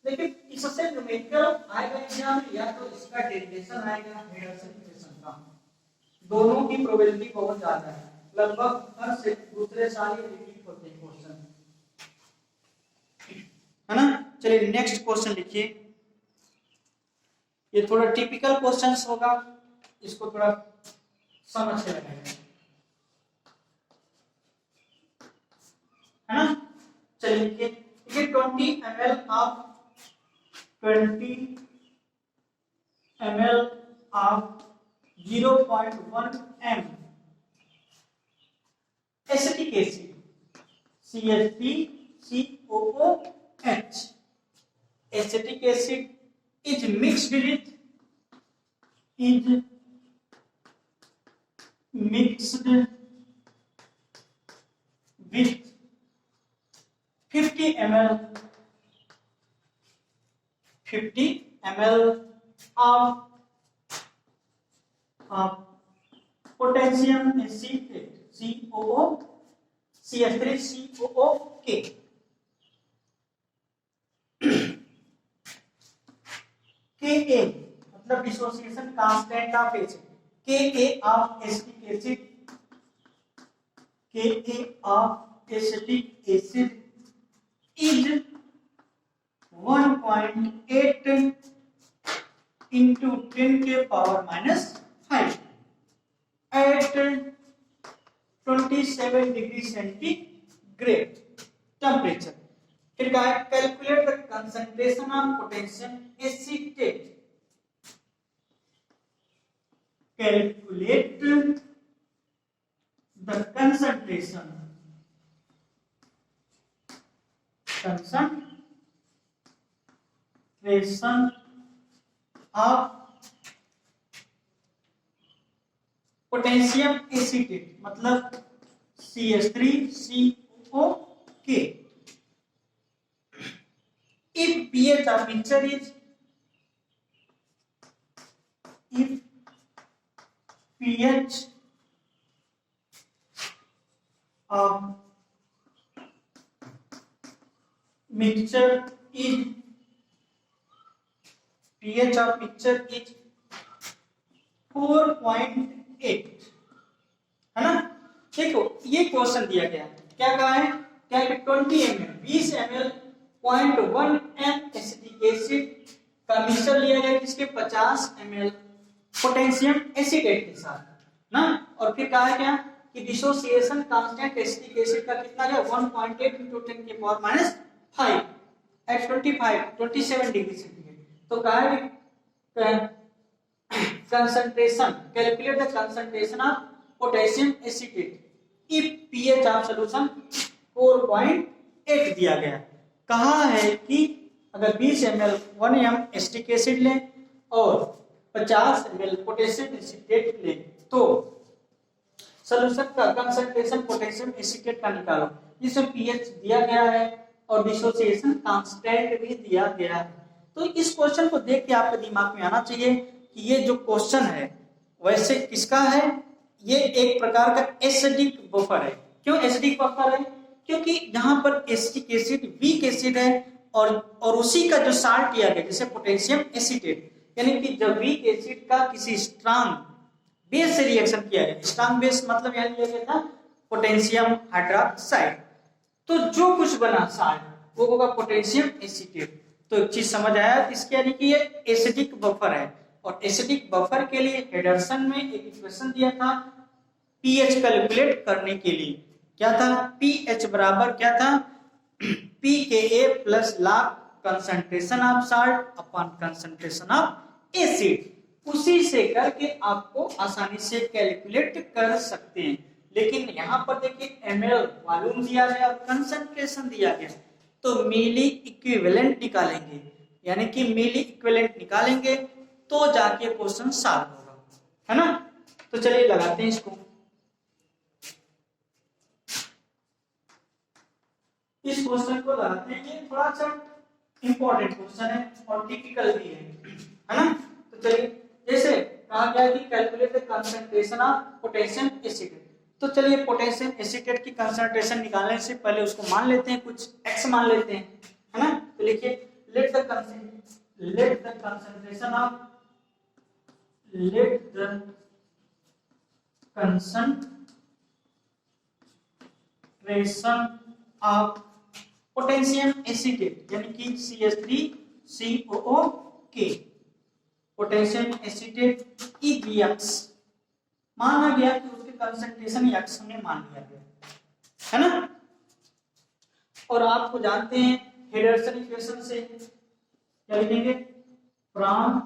देखिए इससे न्यूमेरिकल आएगा एग्जाम, या तो इसका डेरिवेशन आएगा हेडरसन इक्वेशन का, दोनों की प्रोबेबिलिटी बहुत ज्यादा है, लगभग हर से दूसरे साल ये रिपीट होते हैं क्वेश्चन, है ना? चलिए नेक्स्ट क्वेश्चन लिखिए, ये थोड़ा टिपिकल क्वेश्चंस होगा, इसको थोड़ा समझ के लगाइए, है ना? चलिए लिखिए 20 ml of 20 ml of 0.1 m acetic acid CH3COOH. Acetic acid is mixed with 50 ml of potassium acetate CH3COOK. Ka मतलब dissociation constant of acid, Ka of acetic acid into 10 के power -5 at 27 degree centigrade temperature. फिर कहा है calculate the concentration of potassium acetate. Calculate the concentration of potassium acetate मतलब CH3COK if pH of mixture is pH of mixture is 4.8 है ना। देखो ये question दिया गया है, क्या कहा है, क्या है 20 ml 20 ml 0.1 m acetic acid का मिक्सचर लिया गया किसके 50 ml पोटेशियम एसीटेट के साथ ना। और फिर कहा है क्या कि डिसोसिएशन कांस्टेंट एसिटिक एसिड का कितना है 1.8 into 10 के पावर -5 at 27 डिग्री सेंटीग्रेड। तो कहा है concentration calculate the concentration of potassium acetate if pH of solution 4.8 दिया गया। कहा है कि अगर 20 ml 1 m एसिटिक एसिड लें और 50 ml पोटेशियम एसीटेट लें तो सॉल्यूशन का कंसंट्रेशन पोटेशियम एसीटेट का निकालो, जिसमें पीएच दिया गया है और डिसोसिएशन कांस्टेंट भी दिया गया है। तो इस क्वेश्चन को देख के आपके दिमाग में आना चाहिए कि ये जो क्वेश्चन है वैसे किसका है, ये एक प्रकार का एसिडिक बफर है। क्यों एसिडिक बफर है, क्योंकि यहाँ पर एसिटिक एसिड वीक एसिड है और उसी का जो साल्ट लिया गया जैसे पोटेशियम एसीटेट, यानी कि जब वीक एसिड का किसी स्ट्रांग बेस से रिएक्शन किया गया, स्ट्रांग बेस मतलब यहाँ लिया गया था पोटेशियम हाइड्रोक्साइड, तो जो कुछ बना साल्ट वो होगा पोटेशियम एसीटेट। तो एक चीज समझ आया इसके, यानी कि ये एसिडिक बफर है। और एसिडिक बफर के लिए हेडरसन में एक इक्वेशन दिया था पीएच कैलकुलेट करने के लिए, क्या था पीएच बराबर क्या था pKa plus log concentration of salt upon concentration of acid. उसी से करके आपको आसानी से कैलकुलेट कर सकते हैं। लेकिन यहाँ पर देखिए ml वॉल्यूम दिया गया और कंसंट्रेशन दिया गया, तो मिली इक्विवेलेंट निकालेंगे, यानी कि मिली इक्विवेलेंट निकालेंगे तो जाके क्वेश्चन सॉल्व होगा, है ना। तो चलिए लगाते हैं इसको। इस क्वेश्चन को लगाते हैं, ये थोड़ा सा इंपॉर्टेंट क्वेश्चन है और टिपिकल भी है ना। तो चलिए जैसे कहा गया कि calculate the concentration of potassium acetate, तो चलिए पोटेशियम एसीटेट की कंसंट्रेशन निकालने से पहले उसको मान लेते हैं, कुछ x मान लेते हैं, है ना। तो लिखिए let the concentration of potassium acetate यानी कि CH3COOK पोटेशियम एसीटेट EX माना गया कि उसके कंसंट्रेशन x हमने मान लिया गया, है ना। और आपको जानते हैं हेडरसन इक्वेशन से क्या लिखेंगे, फ्रॉम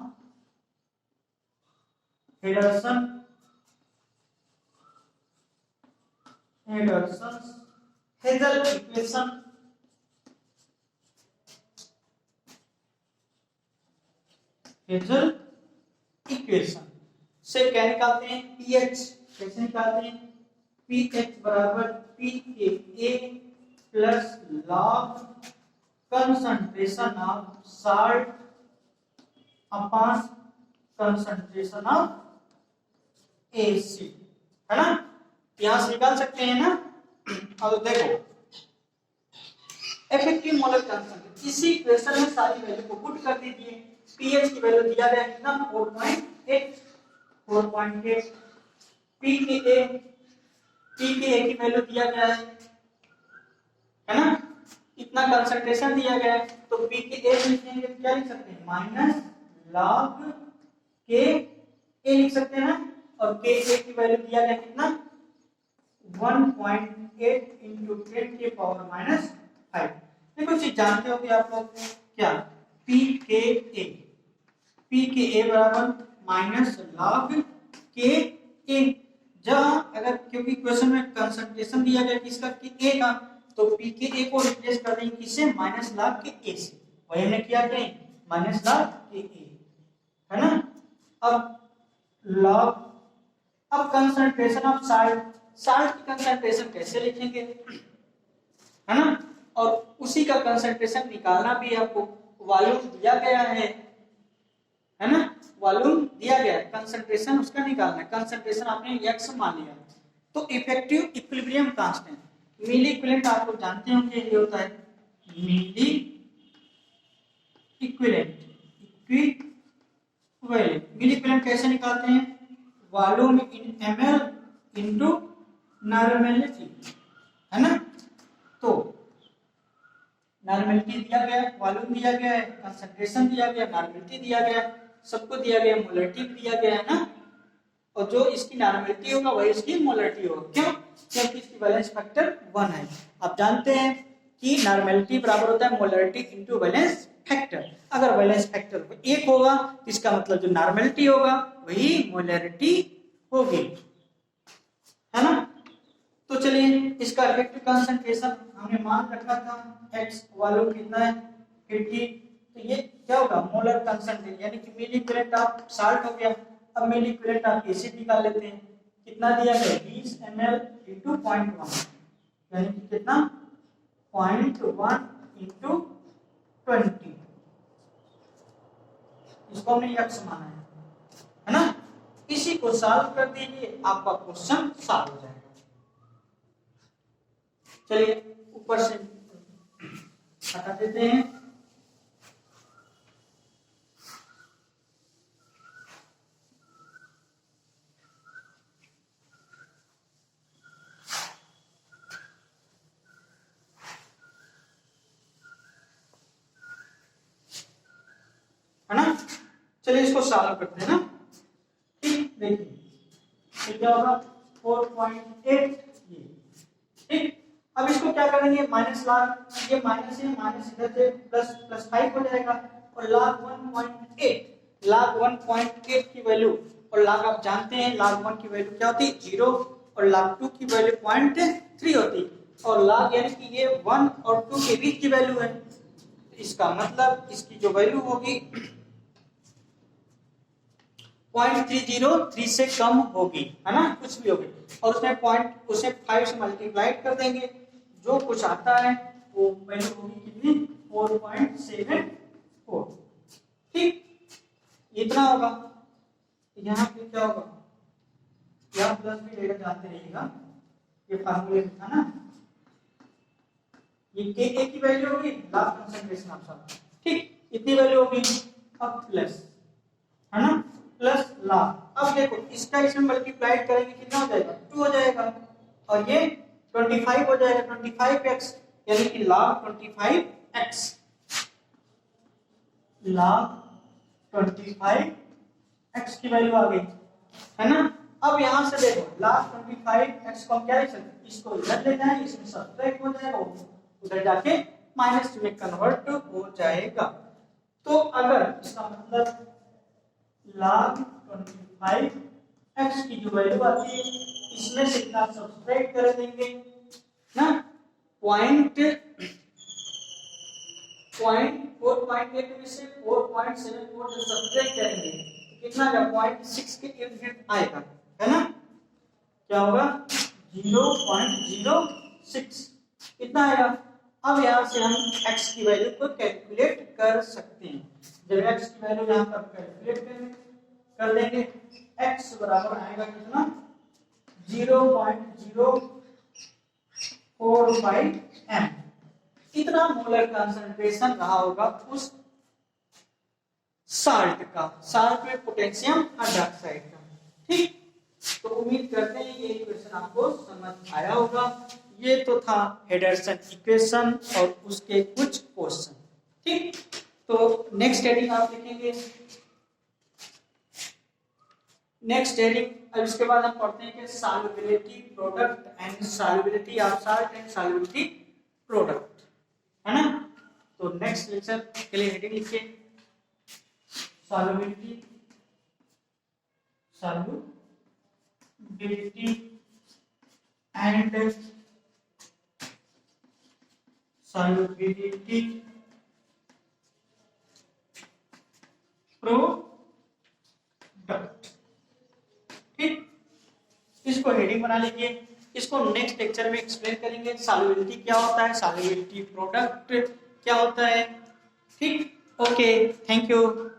हेजल इक्वेशन से क्या निकालते हैं पीएच, कैसे निकालते हैं पीएच बराबर pKa plus log concentration of salt upon concentration of acid, है ना। यहां से निकाल सकते हैं ना। अब देखो इफेक्टिव मोलर कंसंट्रेशन, इसी इक्वेशन में सारी वैल्यू को पुट कर दीजिए। पीएच की वैल्यू दिया गया कितना 4.8 pKa की वैल्यू दिया गया है ना। इतना कंसंट्रेशन दिया गया है तो pKa लिखेंगे क्या लिख सकते हैं माइनस log के ए लिख सकते हैं ना, और के ए की वैल्यू दिया गया कितना 1.8 इंटू 10 के पावर माइनस 5। देखो चीज जानते हो कि आप लोग क्या पी के ए बराबर माइनस लॉग के ए। जहां अगर क्योंकि क्वेश्चन में कंसंट्रेशन दिया गया किसका कि ए का, तो पी के ए को रिप्लेस कर देंगे किससे माइनस लॉग के ए से, वही हमने किया क्या माइनस लॉग के ए है ना। अब लॉग अब कंसंट्रेशन ऑफ साल्ट की कंसंट्रेशन कैसे लिखेंगे है ना, और उसी का कंसंट्रेशन निकालना भी आपको वॉल्यूम दिया गया है ना, वॉल्यूम दिया गया है, कंसंट्रेशन उसका निकालना है। कंसंट्रेशन आपने x मान लिया, तो इफेक्टिव इक्विलिब्रियम कांस्टेंट मिली इक्विवेलेंट आप लोग जानते होंगे ये होता है मिली इक्विवेलेंट। मिली इक्विवेलेंट कैसे निकालते हैं, वॉल्यूम इन ml इनटू नॉर्मेलिटी है ना। तो नॉर्मेलिटी दिया गया है, वॉल्यूम दिया गया है, कंसंट्रेशन दिया गया, नॉर्मेलिटी दिया गया, सबको दिया गया, मोलरिटी दिया गया है ना, और जो इसकी नॉर्मेलिटी होगा वही इसकी मोलरिटी होगा। क्यों? क्योंकि इसकी वैलेंस फैक्टर 1 है। आप जानते हैं कि नॉर्मेलिटी बराबर होता है मोलरिटी इनटू वैलेंस फैक्टर। अगर वैलेंस फैक्टर 1 होगा तो इसका मतलब जो नॉर्मेलिटी होगा वही मोलरिटी होगी है ना। तो चलिए इसका इफेक्टिव कंसंट्रेशन हमने मान रखा था x वॉल्यूम कितना है 50, तो ये क्या होगा मोलर कंसंट्रेशन यानी कि मिली इक्विवेलेंट ऑफ साल्ट हो गया। अब मिली इक्विवेलेंट ऑफ एसिड निकाल लेते हैं, कितना दिया गया 20 ml into 0.1 यानी कि कितना 0.1 into 20, इसको हमने x माना है ना। इसी को सॉल्व कर दीजिए आपका क्वेश्चन सॉल्व हो जाएगा। चलिए ऊपर से हटा देते हैं, है ना। चलिए इसको सॉल्व करते हैं ना। ठीक देखिए क्या होगा 4.8 ये ठीक। अब इसको क्या करेंगे माइनस लॉग, ये माइनस है माइनस इधर से प्लस प्लस 5 हो जाएगा, और लॉग 1.8 की वैल्यू, और लॉग आप जानते हैं लॉग 1 की वैल्यू क्या होती है 0, और लॉग 2 की वैल्यू 0.3 होती है, और लॉग यानी कि ये 1 और 2 के बीच की वैल्यू है। इसका मतलब इसकी जो वैल्यू होगी 0.303 से कम होगी है ना, कुछ भी होगी, और उसमें उसे 5 से मल्टीप्लाई कर देंगे, जो कुछ आता है वो वैल्यू होगी कितनी 4.74 ठीक। इतना होगा। यहाँ पे क्या होगा, यहाँ प्लस भी लेकर जानते रहिएगा, ये फार्मूले में था ना, ये के ए की वैल्यू होगी लास्ट कंसंट्रेशन ऑफ साल्ट ठीक, इतनी वैल्यू होगी। अब प्लस है ना प्लस लॉग, अब देखो इसका इसमें मल्टीप्लाई करेंगे कितना हो जाएगा 2 हो जाएगा, और ये 25 हो जाएगा 25x यानी कि log 25x log 25x की वैल्यू आ गई है ना। अब यहां से देखो log 25x को हम क्या लिख सकते हैं, इसको इधर ले जाएं, इसमें सब्ट्रैक्ट हो जाएगा, उधर जाके माइनस में कन्वर्ट हो जाएगा। तो अगर इसका मतलब log 25x की जो वैल्यू आती है इसमें से इतना सब्ट्रैक्ट कर देंगे ना, पॉइंट 4.8 में से 4.74 जो सब्ट्रैक्ट करेंगे कितना आएगा 0.6 के इर्द गिर्द आएगा है ना, क्या होगा 0.06 इतना आएगा। अब यहाँ से हम x की वैल्यू को कैलकुलेट कर सकते हैं। जब x की वैल्यू यहाँ पर कैलकुलेट कर देंगे x बराबर आएगा कितना 0.045 m, इतना मोलर कंसंट्रेशन रहा होगा उस साल्ट का, साल्ट में पोटेशियम हाइड्रोक्साइड का ठीक। तो उम्मीद करते हैं ये इक्वेशन आपको समझ आया होगा। ये तो था हेडरसन इक्वेशन और उसके कुछ क्वेश्चन ठीक। तो नेक्स्ट हेडिंग आप लिखेंगे नेक्स्ट हेडिंग, अब इसके बाद हम पढ़ते हैं कि solubility product and solubility of salt and solubility product, है ना। तो नेक्स्ट लेक्चर के लिए हेडिंग लिखिए सॉल्युबिलिटी एंड सॉल्युबिलिटी प्रोडक्ट। ठीक, इसको हेडिंग बना लीजिए। इसको नेक्स्ट लेक्चर में एक्सप्लेन करेंगे, सॉल्युबिलिटी क्या होता है, सॉल्युबिलिटी प्रोडक्ट क्या होता है। ठीक, ओके, थैंक यू।